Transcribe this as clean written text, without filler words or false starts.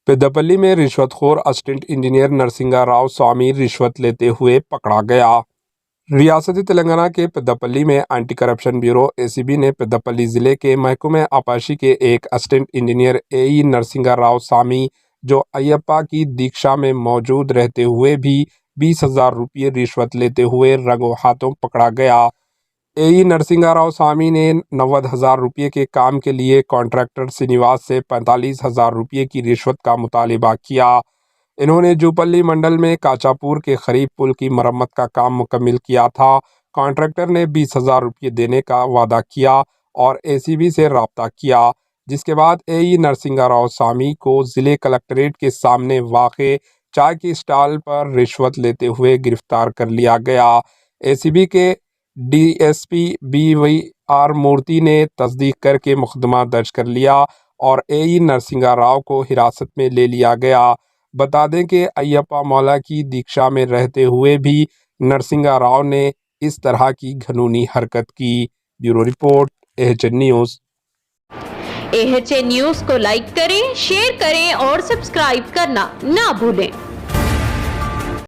पेद्दापल्ली में रिश्वतखोर assistant engineer नरसिंगा राव स्वामी रिश्वत लेते हुए पकड़ा गया। रियासती तेलंगाना के पेद्दापल्ली में एंटी करप्शन ब्यूरो एसीबी ने पेद्दापल्ली जिले के महकमे आपाशी के एक असिस्टेंट इंजीनियर एई नरसिंगा राव स्वामी, जो अयप्पा की दीक्षा में मौजूद रहते हुए भी 20,000 रुपये रिश्वत लेते हुए रंगों हाथों पकड़ा गया। एई नरसिंगा राव स्वामी ने 90,000 रुपये के काम के लिए कॉन्ट्रैक्टर श्रीनिवास से 45,000 रुपये की रिश्वत का मुतालिबा किया। इन्होंने जूपल्ली मंडल में काचापुर के करीब पुल की मरम्मत का काम मुकम्मिल किया था। कॉन्ट्रैक्टर ने 20,000 रुपये देने का वादा किया और एसीबी से रब्ता किया, जिसके बाद एई नरसिंगा राव स्वामी को जिले कलेक्ट्रेट के सामने वाक़े चाय की स्टॉल पर रिश्वत लेते हुए गिरफ्तार कर लिया गया। एसीबी के डीएसपी BVR मूर्ति ने तस्दीक करके मुकदमा दर्ज कर लिया और एई नरसिंगा राव को हिरासत में ले लिया गया। बता दें कि अयप्पा मौला की दीक्षा में रहते हुए भी नरसिंगा राव ने इस तरह की घिनौनी हरकत की। Bureau report, AHN news. AHN news को लाइक करें, शेयर करें और सब्सक्राइब करना ना भूलें।